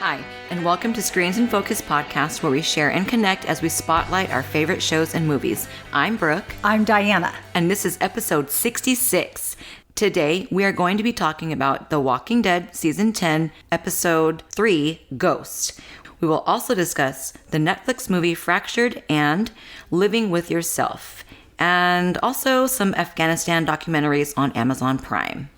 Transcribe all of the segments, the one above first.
Hi, and welcome to Screens in Focus podcast, where we share and connect as we spotlight our favorite shows and movies. I'm Brooke. I'm Diana. And this is episode 66. Today, we are going to be talking about The Walking Dead Season 10, Episode 3, Ghost. We will also discuss the Netflix movie Fractured and Living with Yourself, and also some Afghanistan documentaries on Amazon Prime.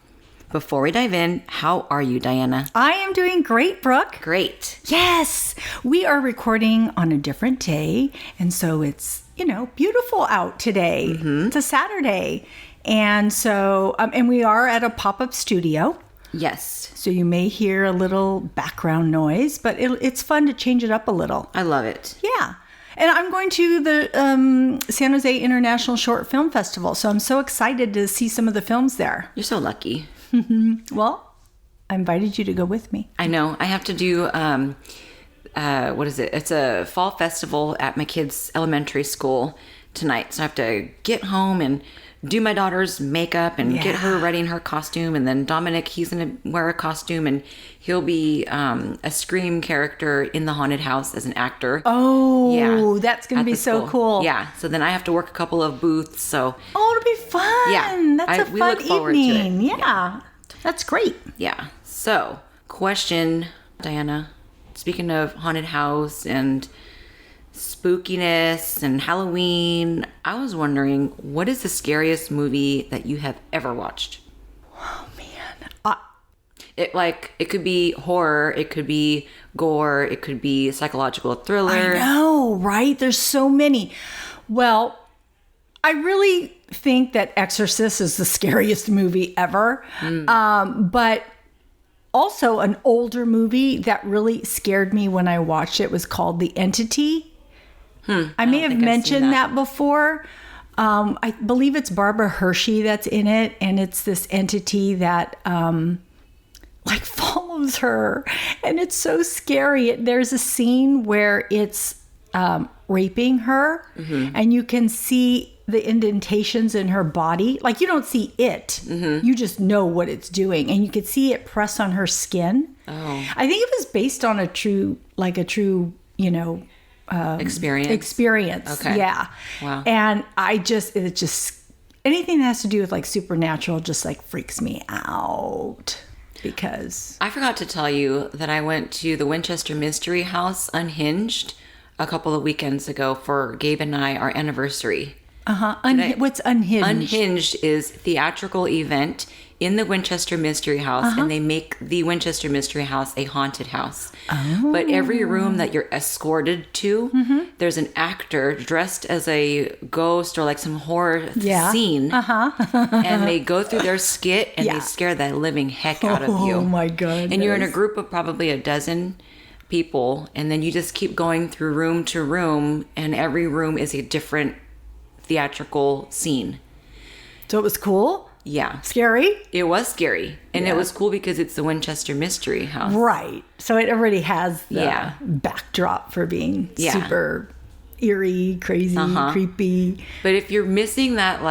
Before we dive in, how are you, Diana? I am doing great, Brooke. Great. Yes, we are recording on a different day, and so it's, beautiful out today. Mm-hmm. It's a Saturday, and so, and we are at a pop-up studio. Yes. So you may hear a little background noise, but it's fun to change it up a little. I love it. Yeah. And I'm going to the San Jose International Short Film Festival, so I'm so excited to see some of the films there. You're so lucky. Well, I invited you to go with me. I know. I have to do, what is it? It's a fall festival at my kid's elementary school tonight. So I have to get home and do my daughter's makeup and get her ready in her costume. And then Dominic, he's going to wear a costume and he'll be a Scream character in the haunted house as an actor. Oh, yeah, that's going to be so cool. Yeah. So then I have to work a couple of booths. So it'll be fun. Yeah. That's a fun evening. Yeah. That's great. Yeah. So, question, Diana. Speaking of haunted house and spookiness and Halloween, I was wondering, what is the scariest movie that you have ever watched? Oh, man. It could be horror, it could be gore, it could be psychological thriller. I know, right? There's so many. Well, I really think that Exorcist is the scariest movie ever. But also an older movie that really scared me when I watched it was called The Entity. I may have mentioned that before. I believe it's Barbara Hershey that's in it, and it's this entity that follows her, and it's so scary. There's a scene where it's raping her, and you can see the indentations in her body. Like, you don't see it. You just know what it's doing, and you can see it press on her skin. Oh. I think it was based on a true, experience. Okay. Yeah. Wow. And it just anything that has to do with supernatural just freaks me out, because I forgot to tell you that I went to the Winchester Mystery House Unhinged a couple of weekends ago for Gabe and I, our anniversary. What's Unhinged? Unhinged is a theatrical event in the Winchester Mystery House, and they make the Winchester Mystery House a haunted house. Oh. But every room that you're escorted to, there's an actor dressed as a ghost or some horror scene. And they go through their skit and they scare the living heck out of you. Oh my God. And you're in a group of probably a dozen people, and then you just keep going through room to room, and every room is a different theatrical scene. So it was cool? Yeah. Scary? It was scary. And it was cool because it's the Winchester Mystery House. Right. So it already has the backdrop for being super eerie, crazy, creepy. But if you're missing that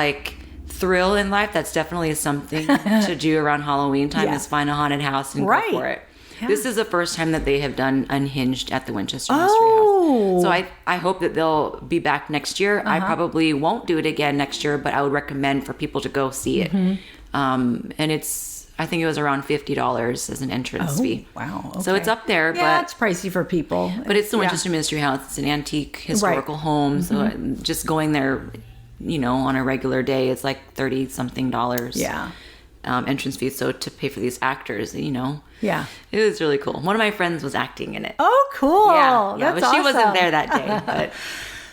thrill in life, that's definitely something to do around Halloween time, is find a haunted house and go for it. Yeah. This is the first time that they have done Unhinged at the Winchester Mystery House. So I hope that they'll be back next year. I probably won't do it again next year, but I would recommend for people to go see it. And I think it was around $50 as an entrance fee. Wow. Okay. So it's up there. Yeah, it's pricey for people. But it's the Winchester Mystery House. It's an antique historical home. So just going there, on a regular day, it's $30-something. Yeah. Entrance fee, so to pay for these actors, Yeah. It was really cool. One of my friends was acting in it. Oh, cool. Yeah, That's but awesome. She wasn't there that day. But.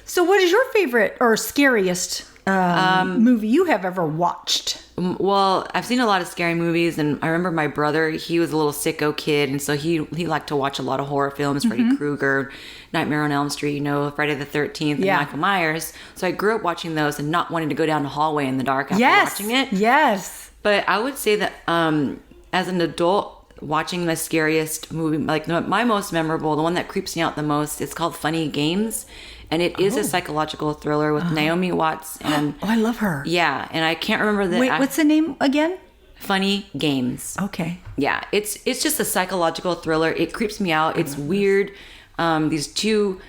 So what is your favorite or scariest movie you have ever watched? Well, I've seen a lot of scary movies, and I remember my brother, he was a little sicko kid, and so he liked to watch a lot of horror films, Freddy Krueger, Nightmare on Elm Street, Friday the 13th, and Michael Myers. So I grew up watching those and not wanting to go down the hallway in the dark after watching it. Yes. But I would say that as an adult, watching the scariest movie, my most memorable, the one that creeps me out the most, it's called Funny Games. And it is a psychological thriller with Naomi Watts. And I love her. Yeah. And I can't remember the... Wait, what's the name again? funny games. Okay. Yeah, it's just a psychological thriller. It creeps me out. It's weird. These two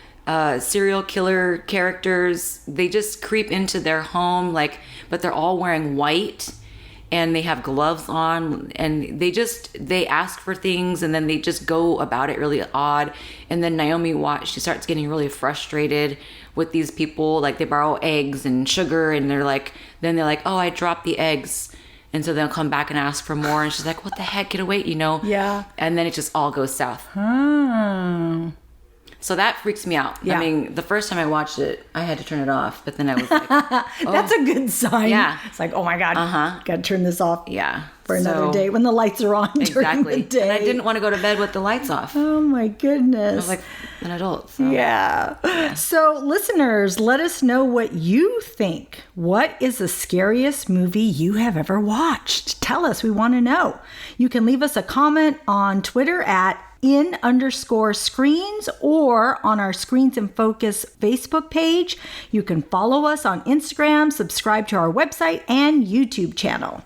serial killer characters, they just creep into their home, but they're all wearing white and they have gloves on, and they ask for things and then they just go about it really odd. And then Naomi she starts getting really frustrated with these people. Like, they borrow eggs and sugar, and they're like, oh, I dropped the eggs. And so they'll come back and ask for more. And she's like, what the heck? Get away, Yeah. And then it just all goes south. Oh. So that freaks me out. Yeah. I mean, the first time I watched it, I had to turn it off. But then I was like, That's a good sign. Yeah. It's like, oh my God, got to turn this off. Yeah. For another day when the lights are on during the day. And I didn't want to go to bed with the lights off. Oh my goodness. I was like an adult. So. Yeah. So listeners, let us know what you think. What is the scariest movie you have ever watched? Tell us. We want to know. You can leave us a comment on Twitter at @in_screens or on our Screens in Focus Facebook page. You can follow us on Instagram, subscribe to our website and YouTube channel.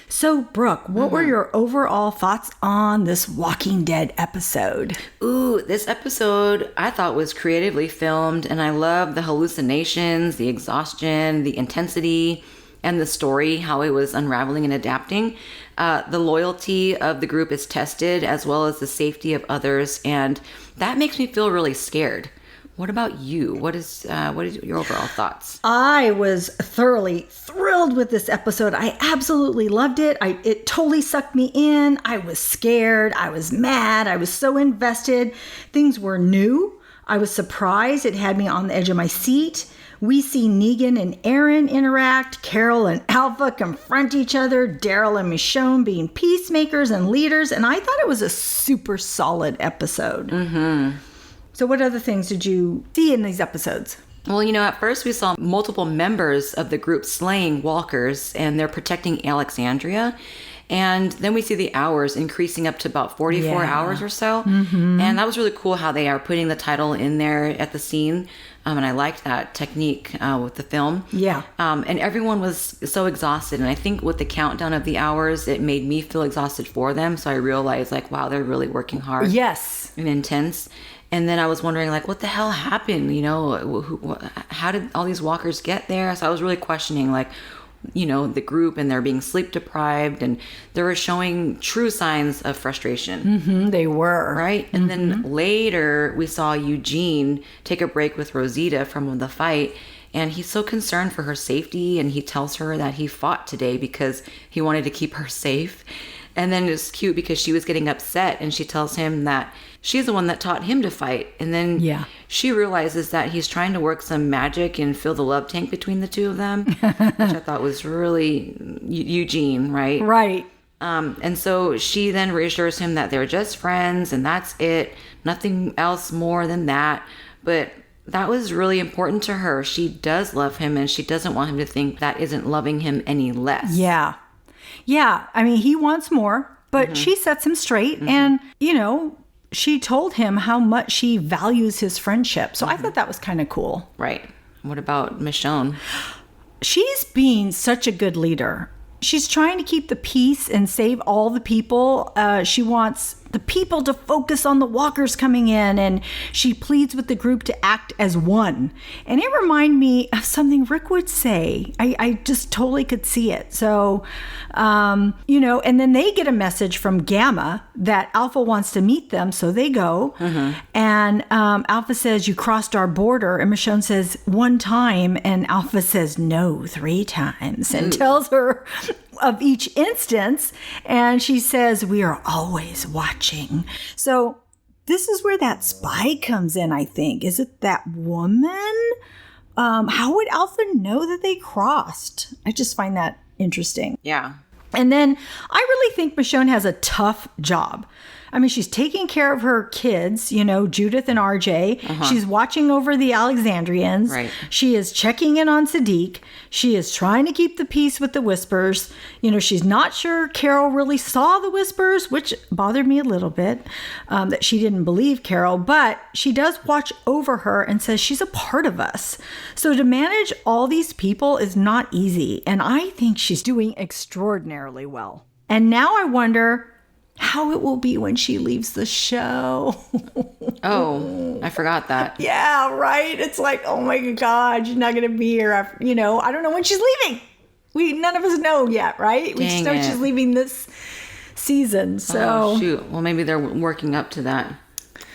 So, Brooke, what were your overall thoughts on this Walking Dead episode? Ooh, this episode I thought was creatively filmed, and I love the hallucinations, the exhaustion, the intensity, and the story, how it was unraveling and adapting. The loyalty of the group is tested, as well as the safety of others, and that makes me feel really scared. What about you? What is your overall thoughts? I was thoroughly thrilled with this episode. I absolutely loved it. It totally sucked me in. I was scared. I was mad. I was so invested. Things were new. I was surprised. It had me on the edge of my seat. We see Negan and Aaron interact. Carol and Alpha confront each other. Daryl and Michonne being peacemakers and leaders. And I thought it was a super solid episode. Mm-hmm. So what other things did you see in these episodes? Well, at first we saw multiple members of the group slaying walkers, and they're protecting Alexandria. And then we see the hours increasing up to about 44 hours or so. Mm-hmm. And that was really cool how they are putting the title in there at the scene. And I liked that technique with the film. Yeah. And everyone was so exhausted. And I think with the countdown of the hours, it made me feel exhausted for them. So I realized, wow, they're really working hard. Yes. And intense. And then I was wondering, what the hell happened? How did all these walkers get there? So I was really questioning, the group, and they're being sleep deprived, and they were showing true signs of frustration. Mm-hmm, they were. Right? And then later we saw Eugene take a break with Rosita from the fight, and he's so concerned for her safety, and he tells her that he fought today because he wanted to keep her safe. And then it's cute because she was getting upset, and she tells him that she's the one that taught him to fight. And then she realizes that he's trying to work some magic and fill the love tank between the two of them, which I thought was really Eugene, right? Right. And so she then reassures him that they're just friends and that's it. Nothing else more than that. But that was really important to her. She does love him, and she doesn't want him to think that isn't loving him any less. Yeah. Yeah. I mean, he wants more, but she sets him straight. And, she told him how much she values his friendship. So I thought that was kind of cool. Right. What about Michonne? She's being such a good leader. She's trying to keep the peace and save all the people. She wants the people to focus on the walkers coming in, and she pleads with the group to act as one. And it reminded me of something Rick would say. I just totally could see it. So, and then they get a message from Gamma that Alpha wants to meet them. So they go. Mm-hmm. And Alpha says, "You crossed our border." And Michonne says, "1 time." And Alpha says, "No, 3 times." And tells her of each instance. And she says, "We are always watching." So this is where that spy comes in, I think. Is it that woman? How would Alpha know that they crossed? I just find that interesting. Yeah. And then I really think Michonne has a tough job. I mean, she's taking care of her kids, Judith and RJ. Uh-huh. She's watching over the Alexandrians. Right. She is checking in on Sadiq. She is trying to keep the peace with the Whispers. She's not sure Carol really saw the Whispers, which bothered me a little bit, that she didn't believe Carol. But she does watch over her and says she's a part of us. So to manage all these people is not easy. And I think she's doing extraordinarily well. And now I wonder how it will be when she leaves the show. Oh, I forgot that. Yeah, right. It's like, oh my God, she's not going to be here. After, I don't know when she's leaving. None of us know yet, right? We just know she's leaving this season. So, oh, shoot. Well, maybe they're working up to that.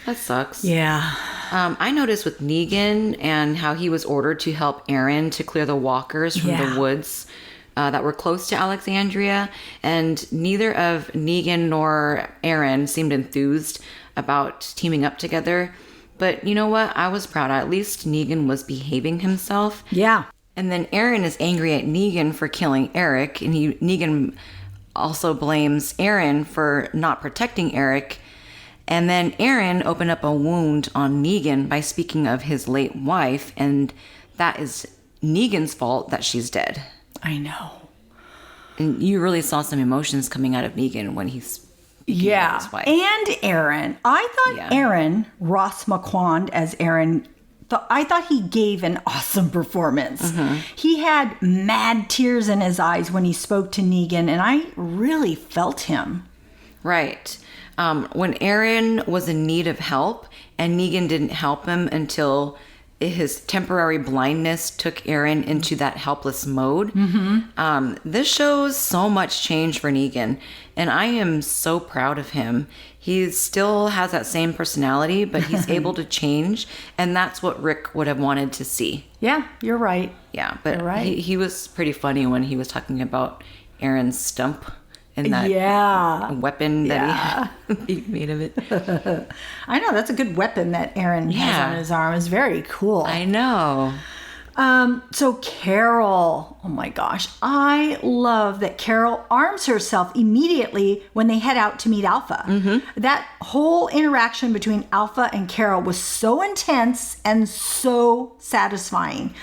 That sucks. Yeah. I noticed with Negan and how he was ordered to help Aaron to clear the walkers from the woods that were close to Alexandria, and neither of Negan nor Aaron seemed enthused about teaming up together. But you know what? I was proud. At least Negan was behaving himself. Yeah. And then Aaron is angry at Negan for killing Eric, and Negan also blames Aaron for not protecting Eric. And then Aaron opened up a wound on Negan by speaking of his late wife, and that is Negan's fault that she's dead. I know. And you really saw some emotions coming out of Negan when he's speaking about his wife. And Aaron. I thought Aaron, Ross McQuand as Aaron, I thought he gave an awesome performance. Mm-hmm. He had mad tears in his eyes when he spoke to Negan, and I really felt him. Right. When Aaron was in need of help and Negan didn't help him until his temporary blindness took Aaron into that helpless mode. Mm-hmm. This shows so much change for Negan, and I am so proud of him. He still has that same personality, but he's able to change, and that's what Rick would have wanted to see. Yeah, you're right. Yeah, but he was pretty funny when he was talking about Aaron's stump and that weapon that he made of it. I know, that's a good weapon that Aaron has on his arm. It's very cool. I know. So Carol, oh my gosh, I love that Carol arms herself immediately when they head out to meet Alpha. Mm-hmm. That whole interaction between Alpha and Carol was so intense and so satisfying.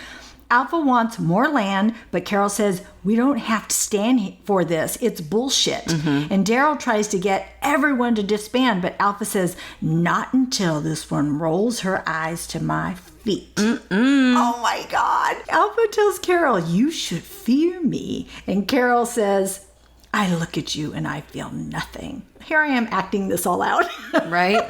Alpha wants more land, but Carol says, we don't have to stand for this. It's bullshit. Mm-hmm. And Daryl tries to get everyone to disband, but Alpha says, not until this one rolls her eyes to my feet. Mm-mm. Oh my God. Alpha tells Carol, you should fear me. And Carol says, I look at you and I feel nothing. Here I am acting this all out. Right?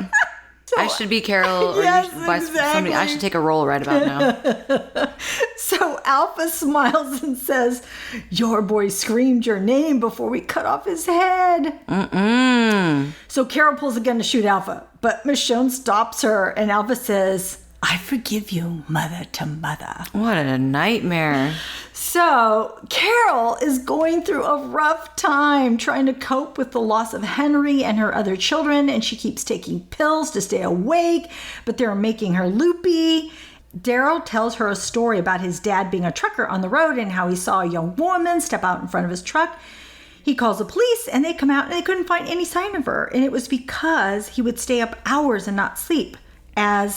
I should be Carol, or somebody. I should take a role right about now. So Alpha smiles and says, your boy screamed your name before we cut off his head. Mm-mm. So Carol pulls a gun to shoot Alpha, but Michonne stops her, and Alpha says, I forgive you, mother to mother. What a nightmare. So Carol is going through a rough time trying to cope with the loss of Henry and her other children, and she keeps taking pills to stay awake, but they're making her loopy. Daryl tells her a story about his dad being a trucker on the road and how he saw a young woman step out in front of his truck. He calls the police, and they come out and they couldn't find any sign of her, and it was because he would stay up hours and not sleep, and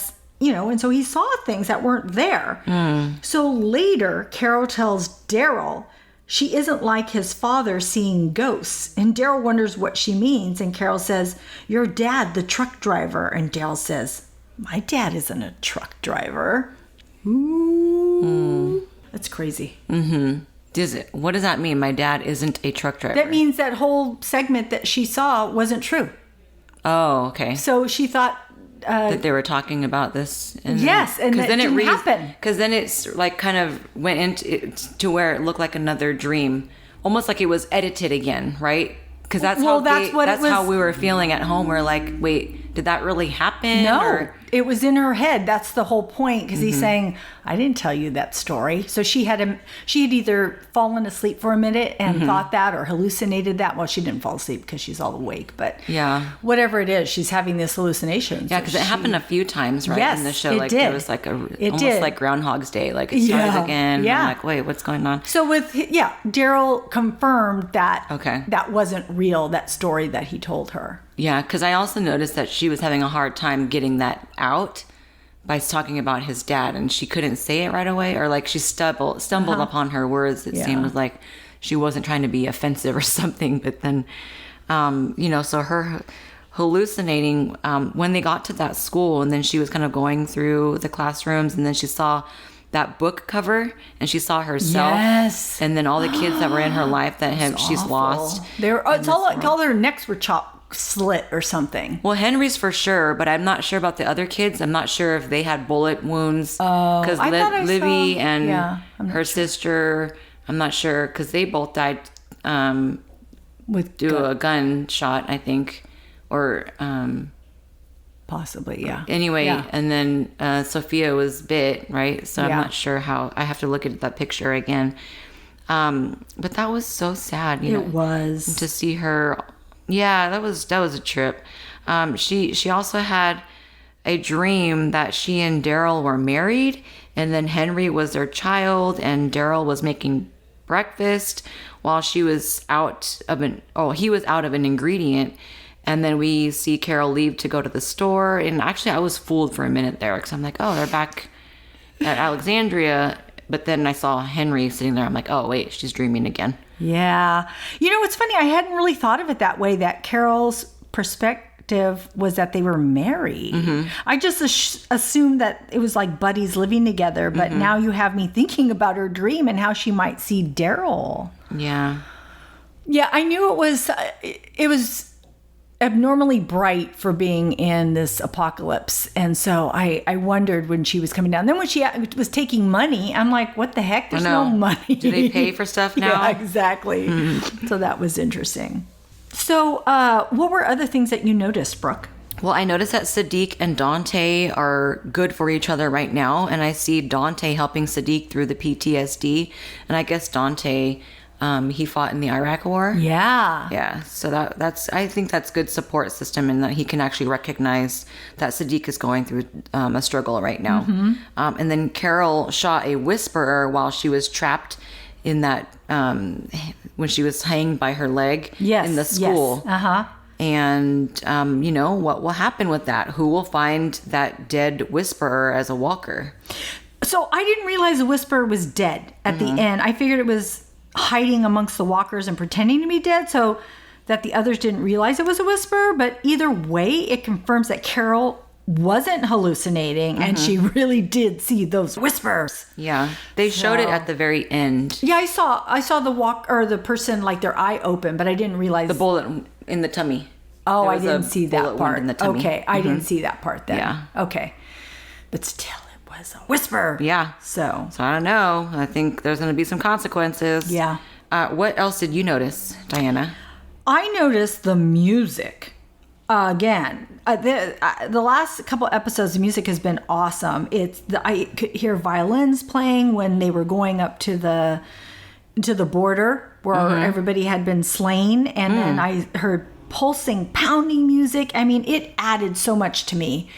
so he saw things that weren't there. Mm. So later, Carol tells Daryl she isn't like his father seeing ghosts. And Daryl wonders what she means. And Carol says, your dad, the truck driver. And Daryl says, my dad isn't a truck driver. Ooh. Mm. That's crazy. Mm-hmm. What does that mean? My dad isn't a truck driver. That means that whole segment that she saw wasn't true. Oh, okay. So she thought... that they were talking about this. And that didn't happen. Because then it's like kind of went into to where it looked like another dream. Almost like it was edited again, right? Because that's how we were feeling at home. We're like, wait, did that really happen? No, it was in her head. That's the whole point. Because he's saying, I didn't tell you that story. So she had either fallen asleep for a minute and thought that, or hallucinated that. Well, she didn't fall asleep because she's all awake. But whatever it is, she's having this hallucination. Yeah, because it happened a few times, right? Yes, in the show, it like did. There was like almost like Groundhog's Day. Like it started again. Yeah. I'm like, wait, what's going on? So Daryl confirmed that that wasn't real. That story that he told her. Yeah, because I also noticed that she was having a hard time getting that out by talking about his dad, and she couldn't say it right away, or like she stumbled upon her words. It seemed like she wasn't trying to be offensive or something, but then, so her hallucinating when they got to that school, and then she was kind of going through the classrooms, and then she saw that book cover, and she saw herself. Yes. And then all the kids that were in her life that she's lost. It's all their necks were slit or something. Well, Henry's for sure, but I'm not sure about the other kids. I'm not sure if they had bullet wounds. Because Livy and her sister, I'm not sure, because they both died a gunshot, I think, or possibly, yeah. Anyway, and then Sophia was bit, right? So I'm not sure how. I have to look at that picture again. But that was so sad. It was to see her. Yeah, that was a trip. She also had a dream that she and Daryl were married, and then Henry was their child, and Daryl was making breakfast while he was out of an ingredient. And then we see Carol leave to go to the store. And actually, I was fooled for a minute there because I'm like, oh, they're back at Alexandria. But then I saw Henry sitting there. I'm like, oh, wait, she's dreaming again. Yeah. You know, it's funny. I hadn't really thought of it that way, that Carol's perspective was that they were married. Mm-hmm. I just assumed that it was like buddies living together. But now you have me thinking about her dream and how she might see Daryl. Yeah. Yeah, I knew it was abnormally bright for being in this apocalypse. And so I wondered when she was coming down. Then when she was taking money, I'm like, what the heck? There's no money. Do they pay for stuff now? Yeah, exactly. So that was interesting. So what were other things that you noticed, Brooke? Well, I noticed that Sadiq and Dante are good for each other right now. And I see Dante helping Sadiq through the PTSD. And I guess Dante... he fought in the Iraq War. Yeah. Yeah. So I think that's good support system, and that he can actually recognize that Sadiq is going through a struggle right now. Mm-hmm. And then Carol shot a whisperer while she was trapped in that, when she was hanged by her leg in the school. Yes. Uh-huh. And, what will happen with that? Who will find that dead whisperer as a walker? So I didn't realize the whisperer was dead at the end. I figured it was hiding amongst the walkers and pretending to be dead so that the others didn't realize it was a whisperer. But either way, it confirms that Carol wasn't hallucinating and she really did see those whispers. Yeah. They showed it at the very end. Yeah, I saw the person, like their eye open, but I didn't realize the bullet in the tummy. Oh, I didn't see that part. In the tummy. Okay, I didn't see that part then. Yeah. Okay. But still, was a whisper. Yeah. So I don't know. I think there's going to be some consequences. Yeah. What else did you notice, Diana? I noticed the music. Again, the last couple episodes, the music has been awesome. I could hear violins playing when they were going up to the border where everybody had been slain, and then I heard pulsing, pounding music. I mean, it added so much to me,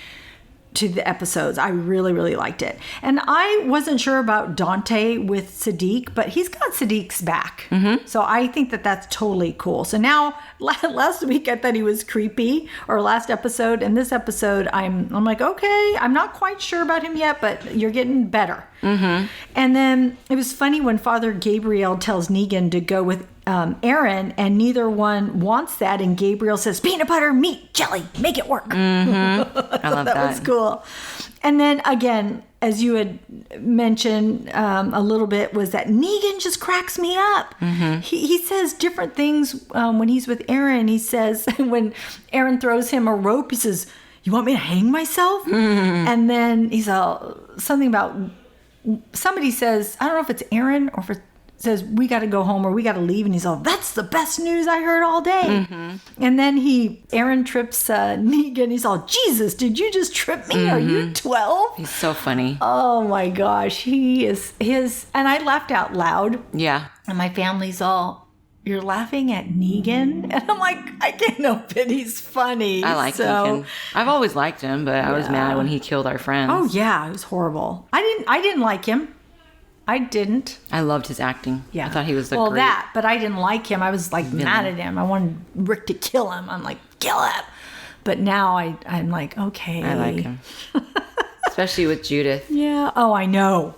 to the episodes. I really, really liked it. And I wasn't sure about Dante with Sadiq, but he's got Sadiq's back. So I think that that's totally cool. So now, last week I thought he was creepy, or last episode, and this episode I'm like, okay, I'm not quite sure about him yet, but you're getting better. And then it was funny when Father Gabriel tells Negan to go with Aaron, and neither one wants that, and Gabriel says, peanut butter, meat, jelly, make it work. I love that. That was cool. And then again, as you had mentioned a little bit, was that Negan just cracks me up. He says different things when he's with Aaron. He says, when Aaron throws him a rope, he says, you want me to hang myself? And then he's something about, somebody says, I don't know if it's Aaron or if it says, we got to go home or we got to leave. And he's all, that's the best news I heard all day. And then Aaron trips Negan. He's all, Jesus, did you just trip me? Are you 12? He's so funny. Oh my gosh. He is and I laughed out loud. Yeah. And my family's all, you're laughing at Negan? And I'm like, I can't help it. He's funny. I like Negan. I've always liked him, but I was mad when he killed our friends. Oh yeah, it was horrible. I didn't like him. I didn't. I loved his acting. Yeah. I thought he was great. But I didn't like him. I was like mad at him. I wanted Rick to kill him. I'm like, kill him. But now I'm like, okay. I like him. Especially with Judith. Yeah. Oh, I know.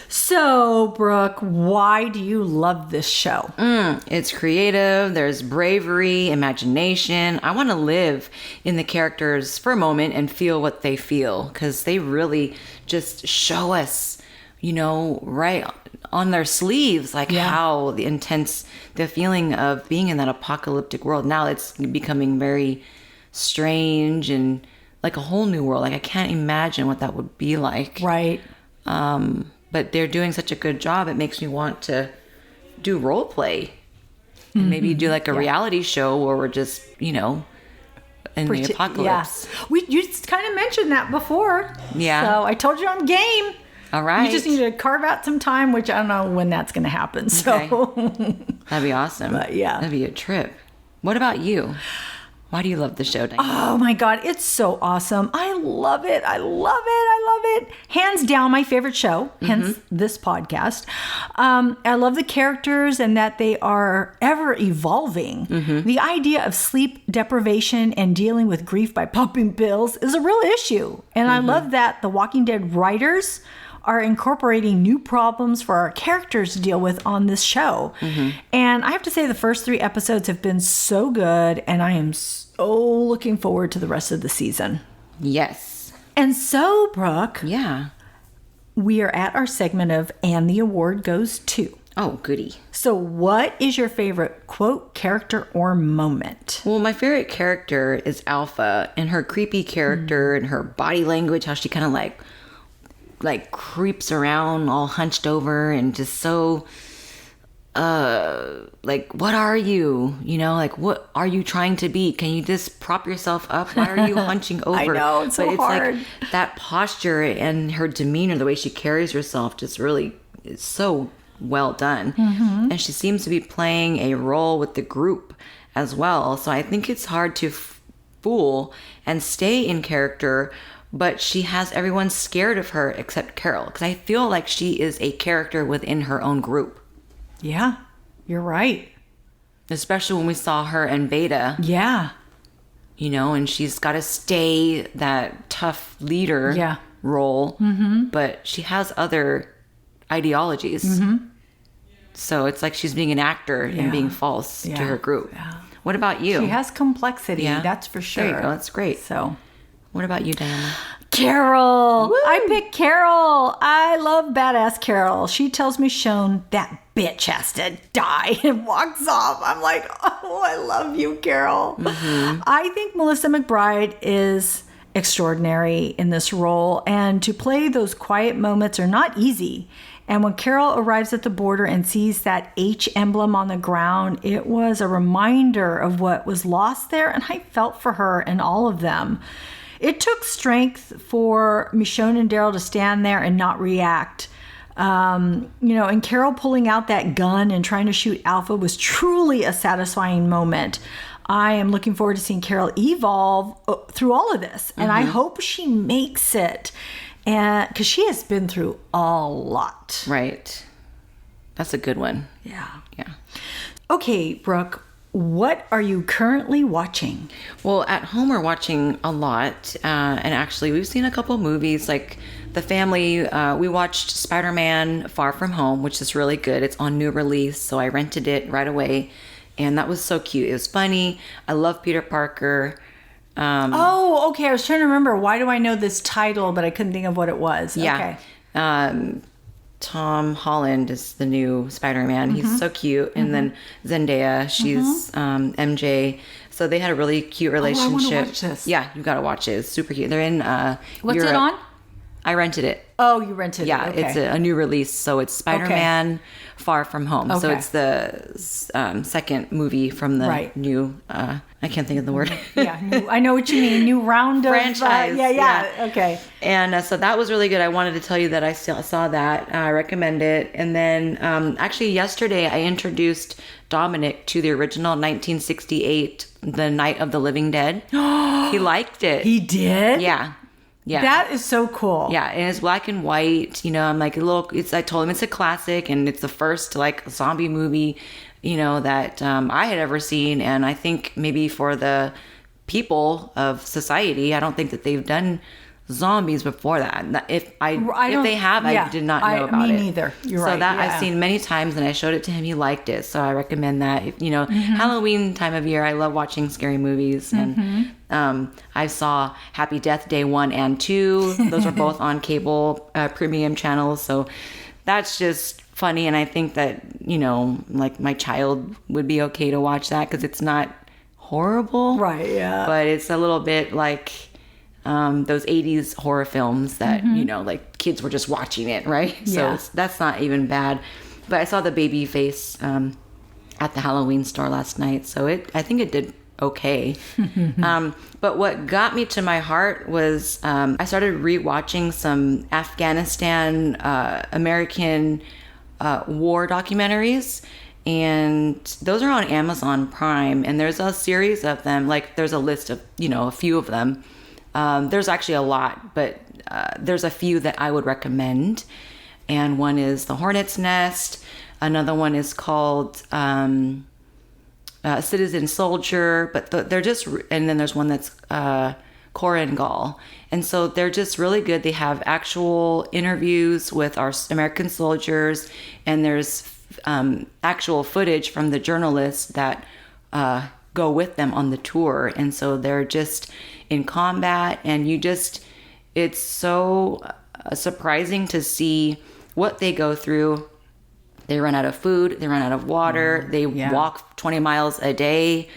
So, Brooke, why do you love this show? It's creative. There's bravery, imagination. I want to live in the characters for a moment and feel what they feel, because they really just show us right on their sleeves, like how the intense, the feeling of being in that apocalyptic world. Now it's becoming very strange and like a whole new world. Like I can't imagine what that would be like. Right. But they're doing such a good job. It makes me want to do role play and maybe do like a reality show where we're just, in the apocalypse. Yeah. You kind of mentioned that before. Yeah. So I told you I'm game. All right. You just need to carve out some time, which I don't know when that's going to happen. So that'd be awesome. But yeah. That'd be a trip. What about you? Why do you love the show, Diana? Oh my God, it's so awesome. I love it. I love it. I love it. Hands down, my favorite show, hence this podcast. I love the characters and that they are ever evolving. The idea of sleep deprivation and dealing with grief by popping pills is a real issue. And I love that the Walking Dead writers are incorporating new problems for our characters to deal with on this show. And I have to say the first 3 episodes have been so good, and I am so looking forward to the rest of the season. Yes. And so, Brooke, yeah, we are at our segment of And the Award Goes To. Oh, goody. So what is your favorite quote, character, or moment? Well, my favorite character is Alpha, and her creepy character and her body language, how she kind of like creeps around all hunched over and just so like, what are you? Like, what are you trying to be? Can you just prop yourself up? Why are you hunching over? I know, it's so hard. Like that posture and her demeanor, the way she carries herself, just really is so well done. And she seems to be playing a role with the group as well. So I think it's hard to fool and stay in character, but she has everyone scared of her except Carol, because I feel like she is a character within her own group. Yeah, you're right. Especially when we saw her and Beta. Yeah. And she's got to stay that tough leader role, but she has other ideologies. So it's like she's being an actor and being false to her group. Yeah. What about you? She has complexity, that's for sure. There you go, that's great. So, what about you, Diana? Carol. Woo! I picked Carol. I love badass Carol. She tells Michonne that bitch has to die and walks off. I'm like, oh, I love you, Carol. I think Melissa McBride is extraordinary in this role, and to play those quiet moments are not easy. And when Carol arrives at the border and sees that H emblem on the ground, it was a reminder of what was lost there, and I felt for her and all of them. It took strength for Michonne and Daryl to stand there and not react. And Carol pulling out that gun and trying to shoot Alpha was truly a satisfying moment. I am looking forward to seeing Carol evolve through all of this. And I hope she makes it. And because she has been through a lot. Right. That's a good one. Yeah. Yeah. Okay, Brooke. What are you currently watching? Well, at home we're watching a lot. And actually we've seen a couple movies, like the family. We watched Spider-Man Far From Home, which is really good. It's on new release. So I rented it right away. And that was so cute. It was funny. I love Peter Parker. Okay. I was trying to remember. Why do I know this title, but I couldn't think of what it was. Yeah. Okay. Tom Holland is the new Spider-Man. He's so cute. And then Zendaya, she's MJ. So they had a really cute relationship. I want to watch this. Yeah, you got to watch it. It's super cute. They're in What's Europe. it on? I rented it. Oh, you rented Yeah, it. Okay. it's a new release. So it's Spider-Man Far From Home. So it's the second movie from the new, I can't think of the word. I know what you mean. New round of franchise. Okay. And so that was really good. I wanted to tell you that I saw that. I recommend it. And then actually yesterday I introduced Dominic to the original 1968, The Night of the Living Dead. He liked it. He did? Yeah. Yeah. That is so cool. Yeah, and it's black and white. I'm like I told him it's a classic, and it's the first like zombie movie, that I had ever seen. And I think maybe for the people of society, I don't think that they've done zombies before that. If they have, I did not know about it. Me neither. You're so right. that I've seen many times, and I showed it to him. He liked it, so I recommend that. If, Halloween time of year, I love watching scary movies, and I saw Happy Death Day 1 and 2. Those are both on cable premium channels, so that's just funny. And I think that like my child would be okay to watch that because it's not horrible, right? Yeah, but it's a little bit like those 80s horror films that like kids were just watching it, right? So that's not even bad. But I saw the baby face at the Halloween store last night, so I think it did okay. But what got me to my heart was I started rewatching some Afghanistan American war documentaries, and those are on Amazon Prime, and there's a series of them. Like there's a list of a few of them. There's actually a lot, but there's a few that I would recommend. And one is The Hornet's Nest. Another one is called Citizen Soldier. But they're just, and then there's one that's Korengal. And so they're just really good. They have actual interviews with our American soldiers, and there's actual footage from the journalists that go with them on the tour. And so they're just in combat, and it's so surprising to see what they go through. They run out of food, they run out of water, they walk 20 miles a day.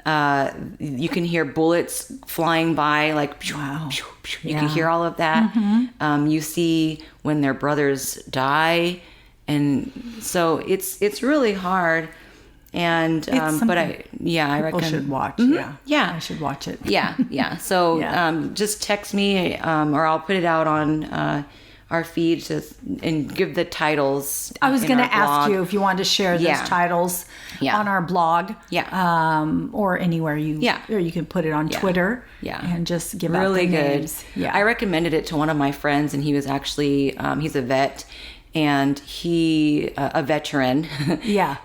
You can hear bullets flying by, like pew, pew, pew. You can hear all of that. You see when their brothers die, and so it's really hard. And but I reckon people should watch. I should watch it. So just text me or I'll put it out on our feed and give the titles. I was going to ask you if you wanted to share those titles on our blog, or anywhere or you can put it on Twitter, and just give out the names. I recommended it to one of my friends, and he was actually he's a vet. And he, a veteran.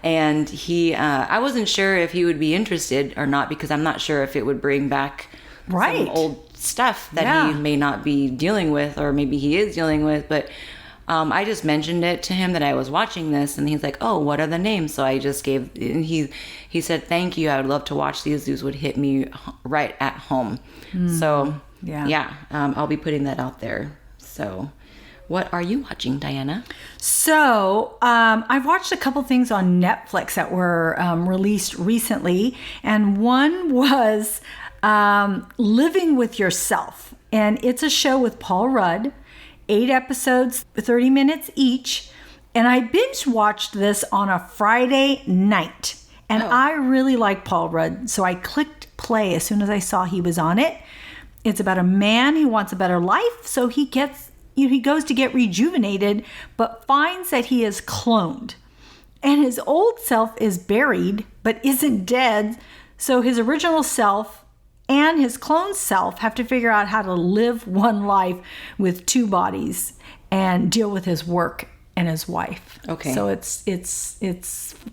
And he, I wasn't sure if he would be interested or not, because I'm not sure if it would bring back some old stuff that he may not be dealing with, or maybe he is dealing with. But I just mentioned it to him that I was watching this, and he's like, "Oh, what are the names?" So I just gave, and he said, "Thank you. I would love to watch these. These would hit me right at home." So I'll be putting that out there. So. What are you watching, Diana? So I've watched a couple things on Netflix that were released recently. And one was Living with Yourself. And it's a show with Paul Rudd, 8 episodes, 30 minutes each. And I binge watched this on a Friday night. And I really like Paul Rudd. So I clicked play as soon as I saw he was on it. It's about a man who wants a better life. So he goes to get rejuvenated, but finds that he is cloned. And his old self is buried, but isn't dead. So his original self and his clone self have to figure out how to live one life with 2 bodies and deal with his work and his wife. Okay. So it's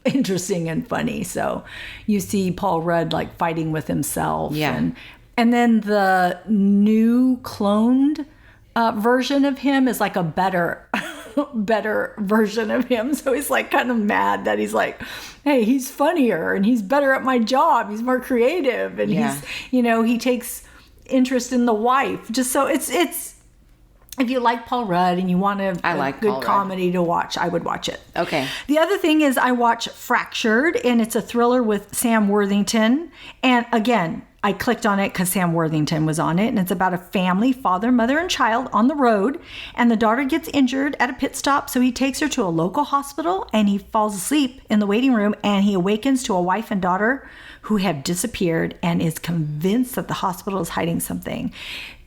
interesting and funny. So you see Paul Rudd like fighting with himself. And then the new cloned version of him is like a better version of him. So he's like kind of mad that he's like, hey, he's funnier and he's better at my job. He's more creative. And he's, he takes interest in the wife. Just so it's, if you like Paul Rudd and you want a good comedy to watch, I would watch it. Okay. The other thing is I watch Fractured, and it's a thriller with Sam Worthington. And again, I clicked on it because Sam Worthington was on it, and it's about a family, father, mother, and child on the road, and the daughter gets injured at a pit stop, so he takes her to a local hospital, and he falls asleep in the waiting room, and he awakens to a wife and daughter who have disappeared and is convinced that the hospital is hiding something.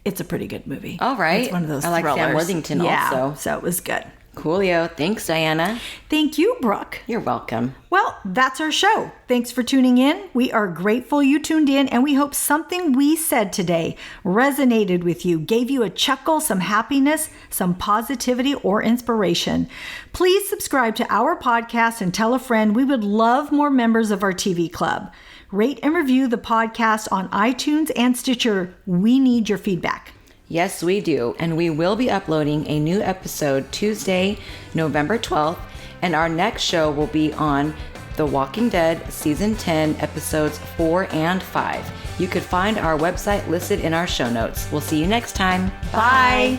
It's a pretty good movie. All right. It's one of those I like thrillers. Sam Worthington also. So it was good. Coolio. Thanks, Diana. Thank you, Brooke. You're welcome. Well, that's our show. Thanks for tuning in. We are grateful you tuned in, and we hope something we said today resonated with you, gave you a chuckle, some happiness, some positivity, or inspiration. Please subscribe to our podcast and tell a friend. We would love more members of our TV club. Rate and review the podcast on iTunes and Stitcher. We need your feedback. Yes, we do. And we will be uploading a new episode Tuesday, November 12th. And our next show will be on The Walking Dead Season 10, Episodes 4 and 5. You could find our website listed in our show notes. We'll see you next time. Bye.